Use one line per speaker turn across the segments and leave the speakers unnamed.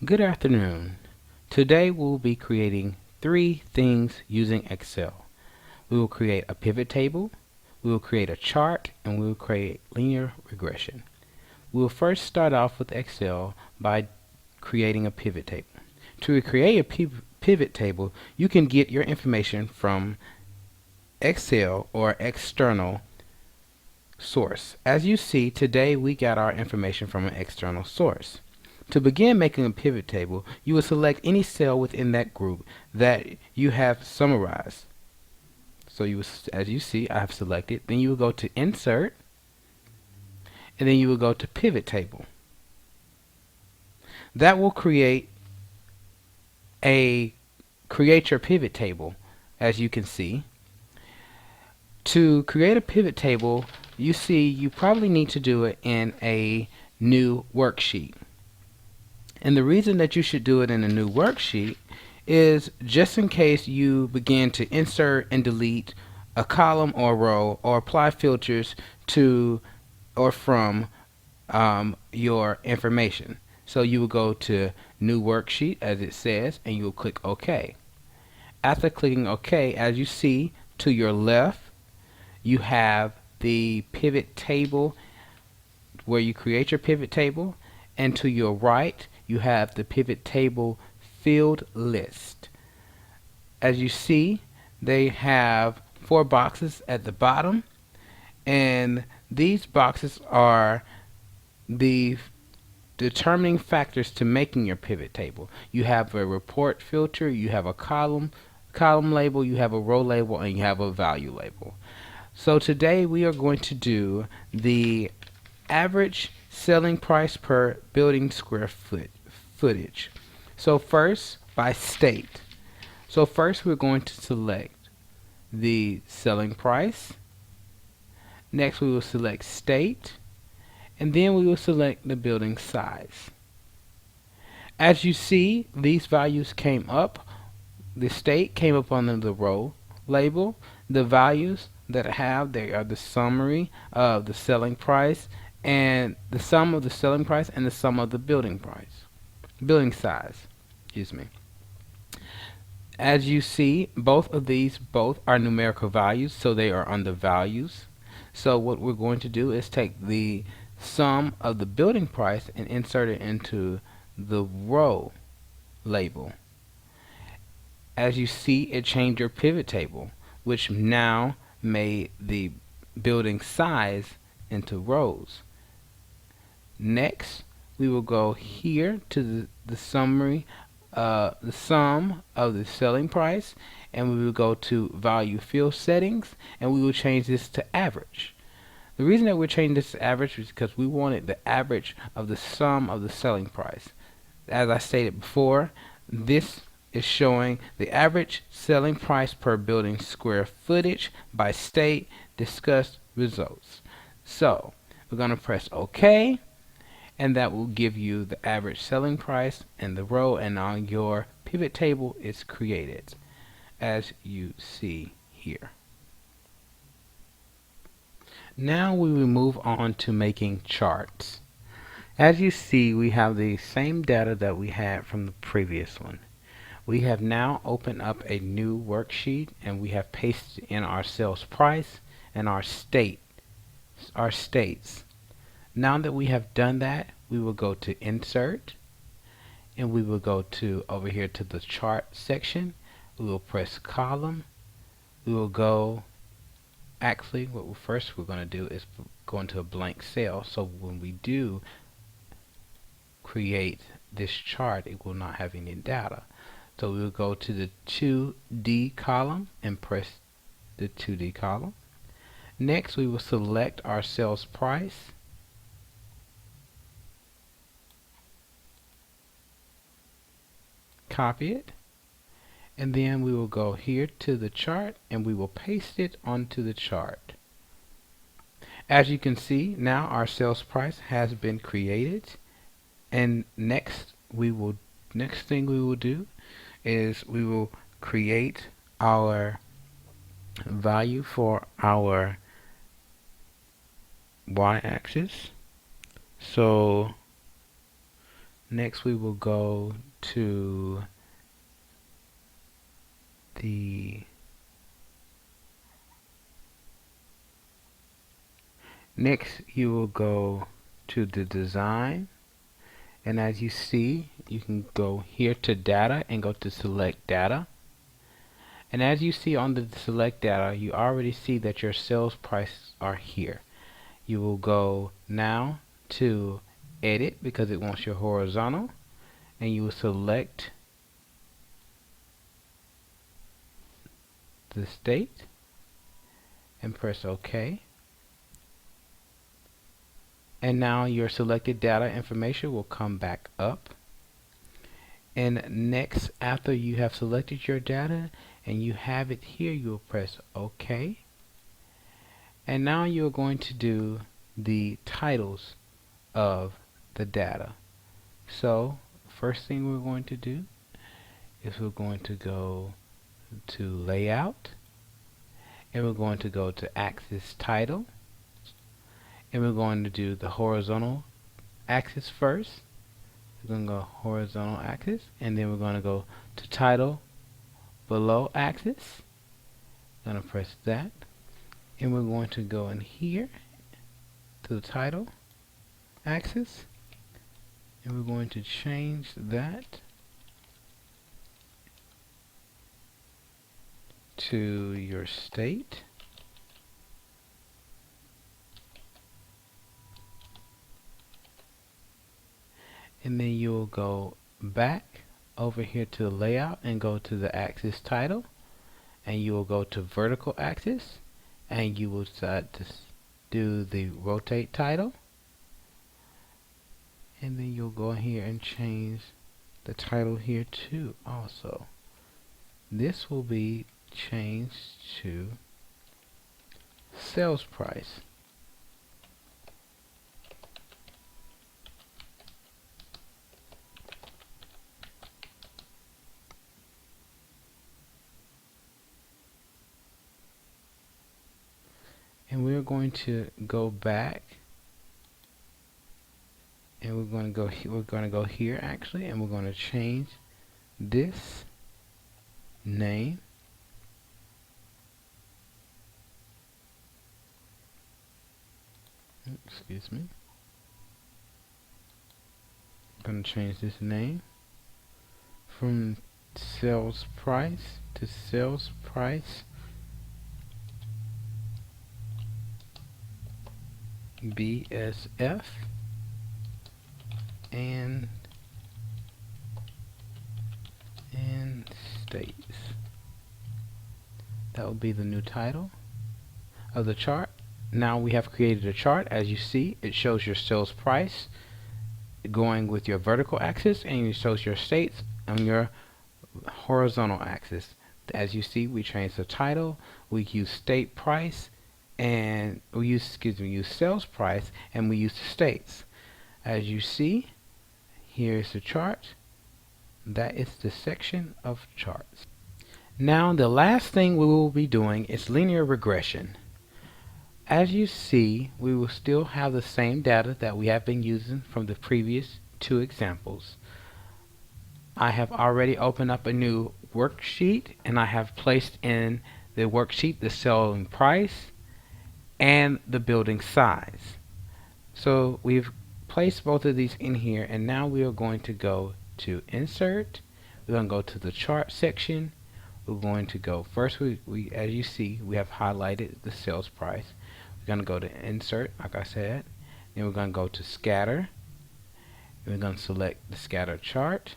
Good afternoon. Today we'll be creating three things using Excel. We will create a pivot table, we will create a chart, and we will create linear regression. We will first start off with Excel by creating a pivot table. To create a pivot table, you can get your information from Excel or external source. As you see, today we got our information from an external source. To begin making a pivot table, you will select any cell within that group that you have summarized. So as you see, I have selected. Then you will go to Insert, and then you will go to Pivot Table. That will create your pivot table, as you can see. To create a pivot table, you probably need to do it in a new worksheet. And the reason that you should do it in a new worksheet is just in case you begin to insert and delete a column or row or apply filters to or from your information. So you will go to new worksheet as it says, and you will click OK. After clicking OK, as you see to your left, you have the pivot table where you create your pivot table, and to your right you have the pivot table field list. As you see, they have 4 boxes at the bottom, and these boxes are the determining factors to making your pivot table. You have a report filter, you have a column label, you have a row label, and you have a value label. So today we are going to do the average selling price per building square footage. So first, by state. So first we're going to select the selling price. Next we will select state, and then we will select the building size. As you see, these values came up. The state came up under the row label. The values that I have, they are the summary of the selling price, and the sum of the selling price and the sum of the building size. Excuse me. As you see, both of these are numerical values, so they are under values. So what we're going to do is take the sum of the building price and insert it into the row label. As you see, it changed your pivot table, which now made the building size into rows. Next, we will go here to the summary, the sum of the selling price, and we will go to value field settings, and we will change this to average. The reason that we're changing this to average is because we wanted the average of the sum of the selling price. As I stated before, this is showing the average selling price per building square footage by state. Discuss results. So we're going to press OK, and that will give you the average selling price in the row, and now your pivot table is created as you see here. Now we will move on to making charts. As you see, we have the same data that we had from the previous one. We have now opened up a new worksheet, and we have pasted in our sales price and our states. Now that we have done that, we will go to Insert, and we will go to over here to the Chart section. We will press Column. We will go, actually what first we're going to do is go into a blank cell, so when we do create this chart, it will not have any data. So we will go to the 2D column and press the 2D column. Next, we will select our sales price. Copy it. And then we will go here to the chart, and we will paste it onto the chart. As you can see, now our sales price has been created. And next thing we will do is we will create our value for our y-axis. So Next we will go to the next you will go to the design, and as you see you can go here to data and go to select data, and as you see on the select data you already see that your sales prices are here. You will go now to edit because it wants your horizontal, and you will select the state and press OK. And now your selected data information will come back up. And next, after you have selected your data and you have it here, you will press OK. And now you're going to do the titles of the data. So first thing we're going to do is we're going to go to layout, and we're going to go to axis title, and we're going to do the horizontal axis first. We're going to go horizontal axis, and then we're going to go to title below axis. I'm going to press that, and we're going to go in here to the title axis, and we're going to change that to your state. And then you'll go back over here to the layout and go to the axis title, and you will go to vertical axis, and you will decide to do the rotate title, and then you'll go here and change the title here too also. This will be changed to sales price. And we're going to go back, and we're going to go here actually, and we're going to change this name excuse me. I'm going to change this name from sales price to sales price BSF and states. That will be the new title of the chart. Now we have created a chart. As you see, it shows your sales price going with your vertical axis, and it shows your states on your horizontal axis. As you see, we changed the title, we use state price, and we use sales price, and we use the states. As you see, here's the chart. That is the section of charts. Now the last thing we will be doing is linear regression. As you see, we will still have the same data that we have been using from the previous two examples. I have already opened up a new worksheet, and I have placed in the worksheet the selling price and the building size. So we've placed both of these in here, and now we are going to go to insert. We're going to go to the chart section. We're going to go first, as you see, we have highlighted the sales price. We're going to go to insert, like I said. Then we're going to go to scatter. We're going to select the scatter chart.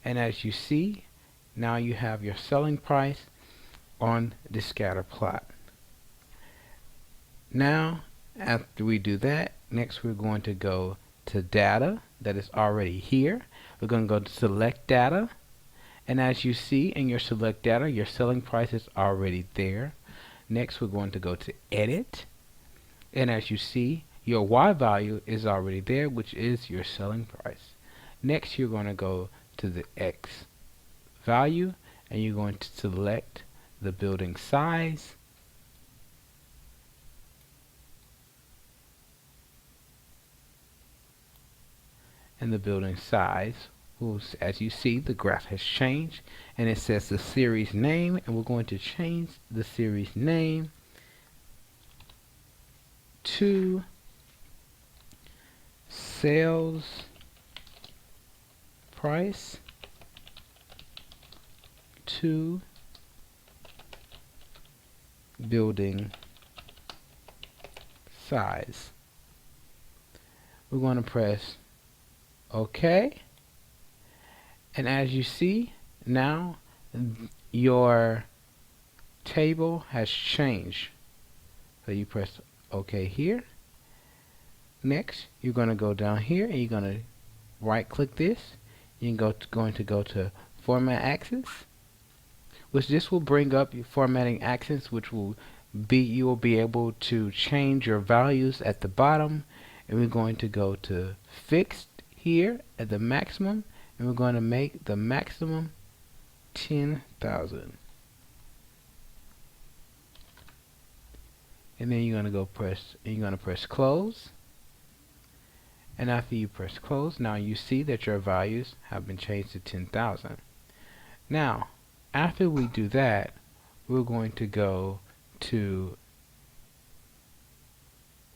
And as you see, now you have your selling price on the scatter plot. Now, after we do that, next we're going to go to data that is already here. We're going to go to select data. And as you see in your select data, your selling price is already there. Next, we're going to go to edit. And as you see, your Y value is already there, which is your selling price. Next, you're going to go to the X value, and you're going to select the building size. and the building size. As you see, the graph has changed, and it says the series name, and we're going to change the series name to sales price to building size. We're going to press OK, and as you see, now your table has changed. So you press OK here. Next, you're going to go down here and you're going to right click this. You're going to go to Format Axis, which this will bring up your formatting axis, which will be, you will be able to change your values at the bottom. And we're going to go to Fixed here at the maximum, and we're going to make the maximum 10,000. And then you're going to press close. And after you press close, now you see that your values have been changed to 10,000. Now, after we do that, we're going to go to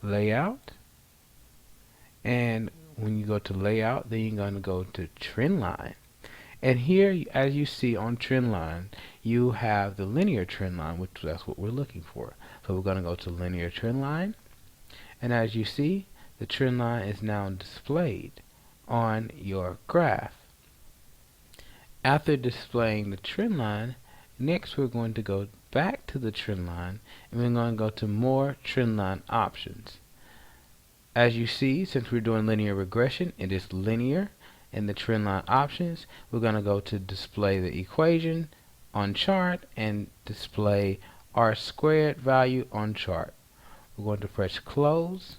Layout, and when you go to Layout, then you're going to go to Trend Line. And here, as you see on Trend Line, you have the linear trend line, which that's what we're looking for. So we're going to go to Linear Trend Line, and as you see, the trend line is now displayed on your graph. After displaying the trend line, next we're going to go back to the trend line, and we're going to go to More Trend Line Options. As you see, since we're doing linear regression, it is linear. In the trend line options, we're going to go to Display the Equation on Chart and display R² value on chart. We're going to press Close,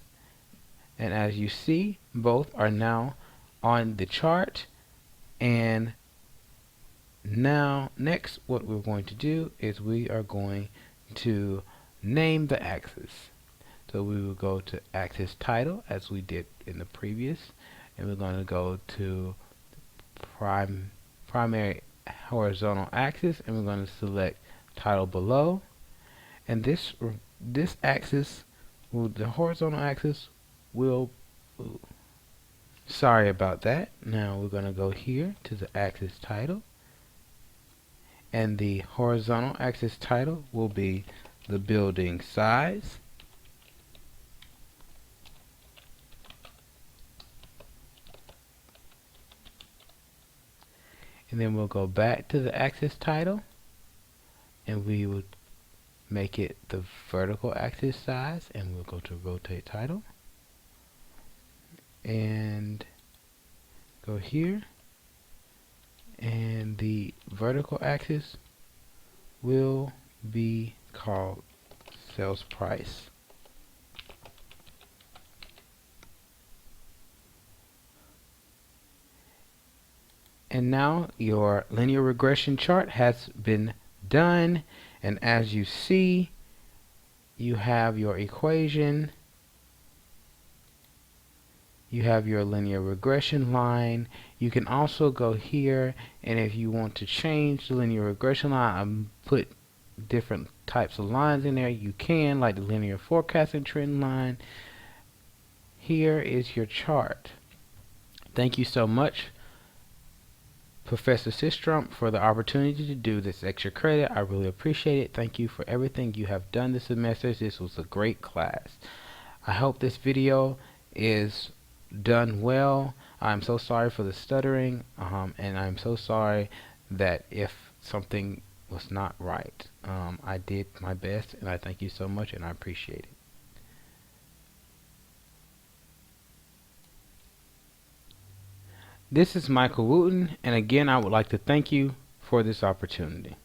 and as you see, both are now on the chart. And now next, what we're going to do is we are going to name the axis. So we will go to Axis Title as we did in the previous, and we're going to go to Primary Horizontal Axis, and we're going to select Title Below. And this axis, the horizontal axis, will, sorry about that. Now we're going to go here to the Axis Title, and the horizontal axis title will be the building size. And then we'll go back to the axis title, and we will make it the vertical axis size, and we'll go to Rotate Title and go here, and the vertical axis will be called Sales Price. And now your linear regression chart has been done, and as you see, you have your equation, you have your linear regression line. You can also go here, and if you want to change the linear regression line, put different types of lines in there, you can, like the linear forecasting trend line. Here is your chart. Thank you so much, Professor Systrom, for the opportunity to do this extra credit. I really appreciate it. Thank you for everything you have done this semester. This was a great class. I hope this video is done well. I'm so sorry for the stuttering, and I'm so sorry that if something was not right. I did my best, and I thank you so much, and I appreciate it. This is Michael Wooten, and again, I would like to thank you for this opportunity.